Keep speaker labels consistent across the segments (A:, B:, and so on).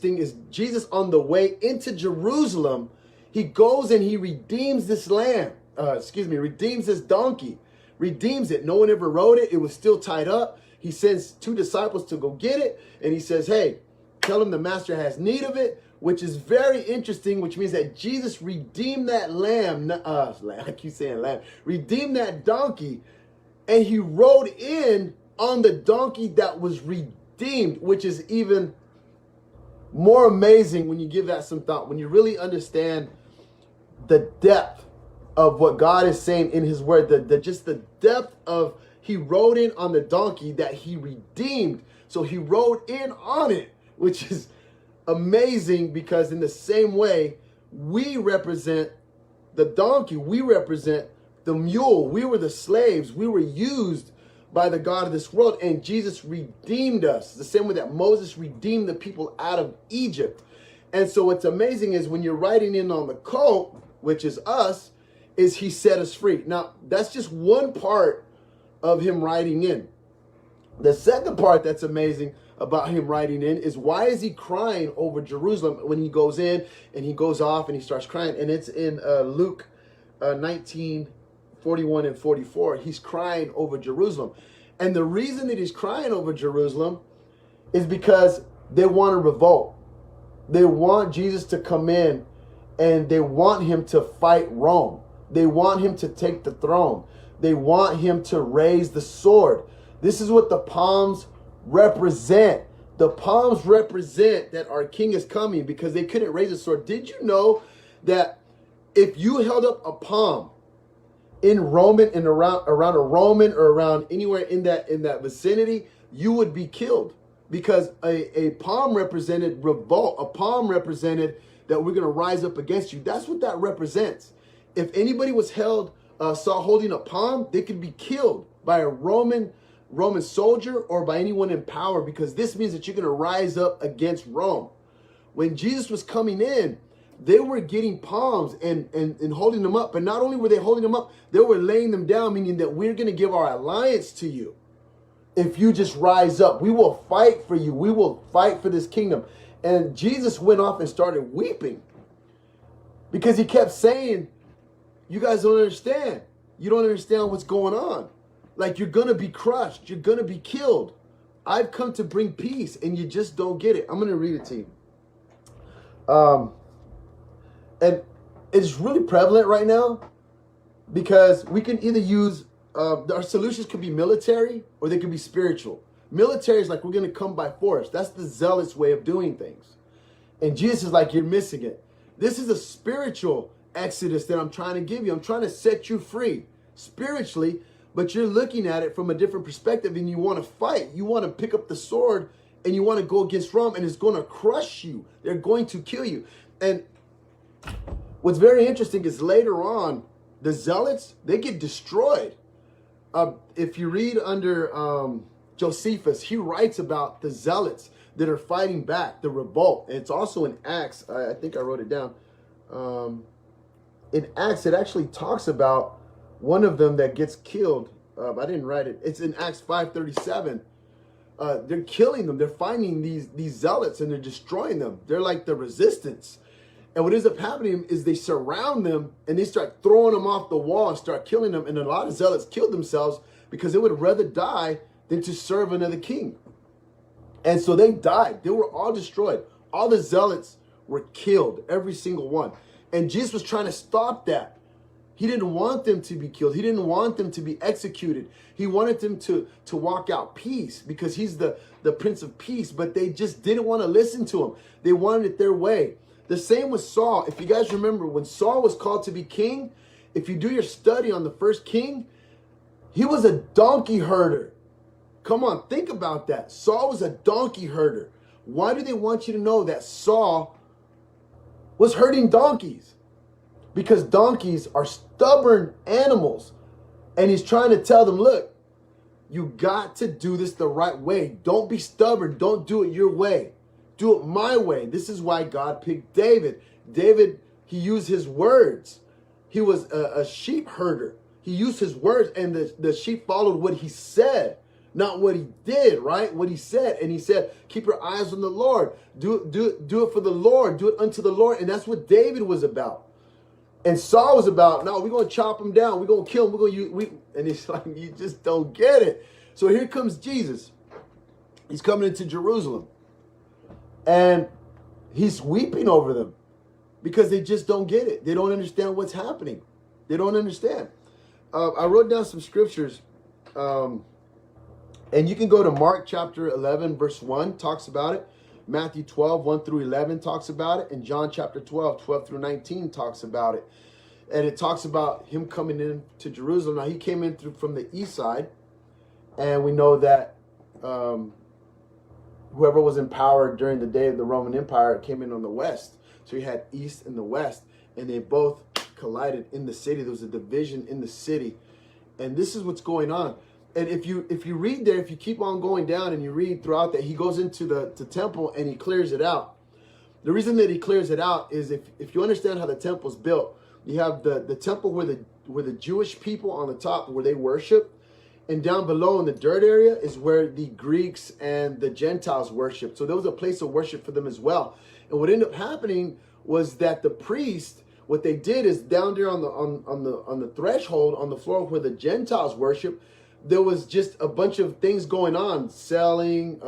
A: thing is Jesus on the way into Jerusalem, he goes and he redeems this lamb, redeems this donkey, redeems it. No one ever rode it. It was still tied up. He sends 2 disciples to go get it. And he says, hey, tell him the master has need of it, which is very interesting, which means that Jesus redeemed that lamb, I keep saying lamb, redeemed that donkey, and he rode in on the donkey that was redeemed, which is even more amazing when you give that some thought, when you really understand the depth of what God is saying in his word, just the depth of he rode in on the donkey that he redeemed. So he rode in on it, which is amazing, because in the same way, we represent the donkey. We represent the mule. We were the slaves. We were used by the God of this world, and Jesus redeemed us the same way that Moses redeemed the people out of Egypt. And so what's amazing is when you're riding in on the colt, which is us, is he set us free. Now, that's just one part of him riding in. The second part that's amazing about him riding in is, why is he crying over Jerusalem when he goes in and he goes off and he starts crying? And it's in Luke 19:41 and 44. He's crying over Jerusalem. And the reason that he's crying over Jerusalem is because they want to revolt. They want Jesus to come in, and they want him to fight Rome. They want him to take the throne. They want him to raise the sword. This is what the palms represent. The palms represent that our king is coming, because they couldn't raise a sword. Did you know that if you held up a palm in Roman and around a Roman or around anywhere in that vicinity, you would be killed? Because a palm represented revolt. A palm represented that we're going to rise up against you. That's what that represents. If anybody was saw holding a palm, they could be killed by a Roman soldier or by anyone in power, because this means that you're going to rise up against Rome. When Jesus was coming in, they were getting palms and holding them up. But not only were they holding them up, they were laying them down, meaning that we're going to give our alliance to you. If you just rise up, we will fight for you. We will fight for this kingdom. And Jesus went off and started weeping, because he kept saying, you guys don't understand. You don't understand what's going on. Like, you're going to be crushed. You're going to be killed. I've come to bring peace, and you just don't get it. I'm going to read it to you. And it's really prevalent right now, because we can either use, our solutions could be military or they could be spiritual. Military is like, we're going to come by force. That's the zealots way of doing things. And Jesus is like, you're missing it. This is a spiritual exodus that I'm trying to give you. I'm trying to set you free spiritually, but you're looking at it from a different perspective, and you want to fight. You want to pick up the sword and you want to go against Rome, and it's going to crush you. They're going to kill you. And what's very interesting is later on, the zealots, they get destroyed. If you read under Josephus, he writes about the zealots that are fighting back, the revolt. And it's also in Acts. I think I wrote it down. In Acts, it actually talks about one of them that gets killed. I didn't write it. It's in Acts 5:37. They're killing them. They're finding these zealots and they're destroying them. They're like the resistance. And what ends up happening is they surround them and they start throwing them off the wall and start killing them. And a lot of zealots killed themselves because they would rather die than to serve another king. And so they died. They were all destroyed. All the zealots were killed, every single one. And Jesus was trying to stop that. He didn't want them to be killed. He didn't want them to be executed. He wanted them to walk out peace, because he's the Prince of Peace. But they just didn't want to listen to him. They wanted it their way. The same with Saul. If you guys remember, when Saul was called to be king, if you do your study on the first king, he was a donkey herder. Come on, think about that. Saul was a donkey herder. Why do they want you to know that Saul was herding donkeys? Because donkeys are stubborn animals. And he's trying to tell them, look, you got to do this the right way. Don't be stubborn. Don't do it your way. Do it my way. This is why God picked David. David, he used his words. He was a sheep herder. He used his words, and the sheep followed what he said. not what he did, right? What he said. And he said, keep your eyes on the Lord. Do it for the Lord. Do it unto the Lord. And that's what David was about. And Saul was about, no, we're going to chop him down. We're going to kill him. We're going to use, and it's like, you just don't get it. So here comes Jesus. He's coming into Jerusalem. And he's weeping over them because they just don't get it. They don't understand what's happening. They don't understand. I wrote down some scriptures. And you can go to Mark chapter 11, verse 1, talks about it. Matthew 12, 1 through 11 talks about it. And John chapter 12, 12 through 19 talks about it. And it talks about him coming in to Jerusalem. Now, he came in from the east side. And we know that whoever was in power during the day of the Roman Empire came in on the west. So you had east and the west. And they both collided in the city. There was a division in the city. And this is what's going on. And if you read there, if you keep on going down and you read throughout that, he goes into the temple and he clears it out. The reason that he clears it out is if you understand how the temple's built, you have the temple where the Jewish people on the top, where they worship, and down below in the dirt area is where the Greeks and the Gentiles worship. So there was a place of worship for them as well. And what ended up happening was that the priest, what they did is down there on the threshold, on the floor where the Gentiles worship, there was just a bunch of things going on, selling,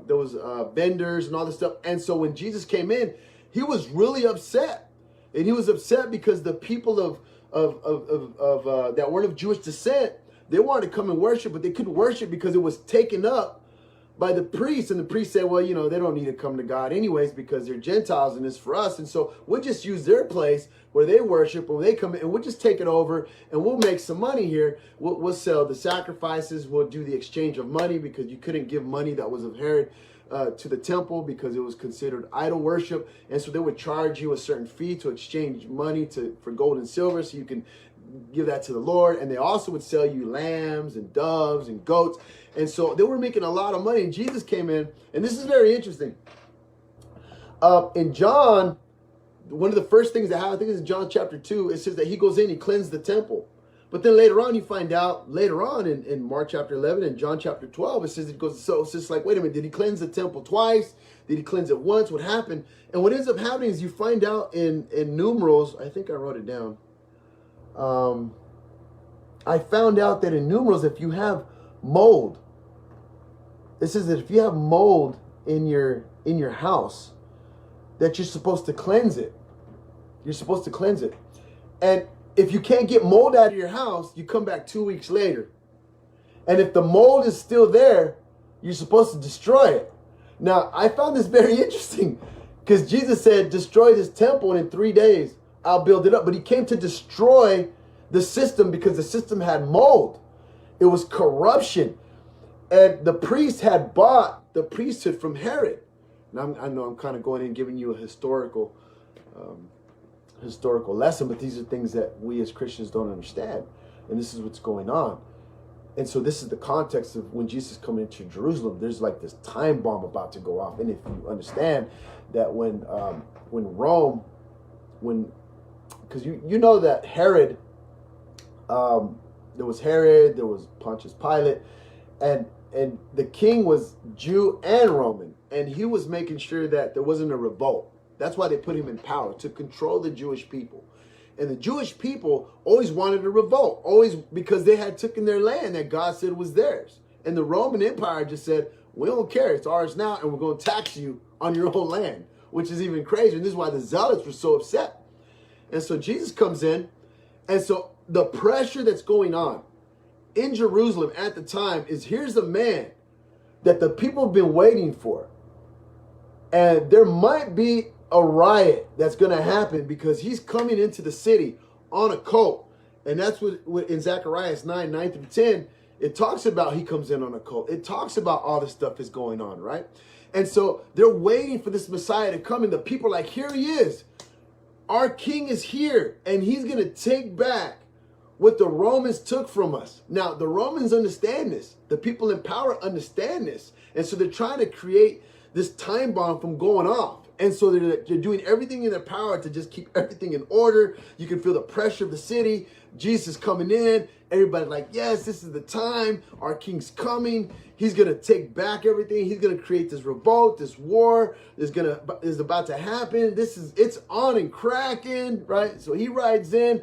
A: there was vendors and all this stuff. And so when Jesus came in, he was really upset. And he was upset because the people that weren't of Jewish descent, they wanted to come and worship, but they couldn't worship because it was taken up by the priests. And the priest said, well, they don't need to come to God anyways because they're Gentiles and it's for us. And so we'll just use their place where they worship, when they come in, and we'll just take it over and we'll make some money here. We'll sell the sacrifices. We'll do the exchange of money because you couldn't give money that was of Herod to the temple because it was considered idol worship. And so they would charge you a certain fee to exchange money for gold and silver so you can give that to the Lord. And they also would sell you lambs and doves and goats. And so they were making a lot of money. And Jesus came in, and this is very interesting. In John, one of the first things that happened, I think it's in John chapter 2, it says that he goes in, he cleansed the temple. But then later on, you find out, later on in Mark chapter 11 and John chapter 12, it says, so it's just like, wait a minute, did he cleanse the temple twice? Did he cleanse it once? What happened? And what ends up happening is you find out in numerals, I think I wrote it down. I found out that in numerals, if you have mold, it says that if you have mold in your house, that you're supposed to cleanse it. You're supposed to cleanse it. And if you can't get mold out of your house, you come back 2 weeks later. And if the mold is still there, you're supposed to destroy it. Now, I found this very interesting because Jesus said, destroy this temple and in 3 days I'll build it up. But he came to destroy the system because the system had mold. It was corruption. And the priest had bought the priesthood from Herod. Now, I know I'm kind of going in and giving you a historical lesson, but these are things that we as Christians don't understand. And this is what's going on. And so this is the context of when Jesus is coming into Jerusalem. There's like this time bomb about to go off. And if you understand that when Rome, because you know that Herod, there was Herod, there was Pontius Pilate, and the king was Jew and Roman, and he was making sure that there wasn't a revolt. That's why they put him in power, to control the Jewish people. And the Jewish people always wanted a revolt, always, because they had taken their land that God said was theirs. And the Roman Empire just said, we don't care, it's ours now, and we're going to tax you on your own land, which is even crazier. And this is why the Zealots were so upset. And so Jesus comes in, and so the pressure that's going on in Jerusalem at the time is, here's a man that the people have been waiting for. And there might be a riot that's going to happen because he's coming into the city on a colt. And that's what in Zechariah 9 through 10, it talks about he comes in on a colt. It talks about all this stuff is going on, right? And so they're waiting for this Messiah to come, and the people are like, here he is. Our king is here, and he's going to take back what the Romans took from us. Now, the Romans understand this. The people in power understand this. And so they're trying to create this time bomb from going off. And so they're doing everything in their power to just keep everything in order. You can feel the pressure of the city. Jesus is coming in. Everybody's like, yes, this is the time. Our king's coming. He's going to take back everything. He's going to create this revolt, this war is about to happen. It's on and cracking, right? So he rides in.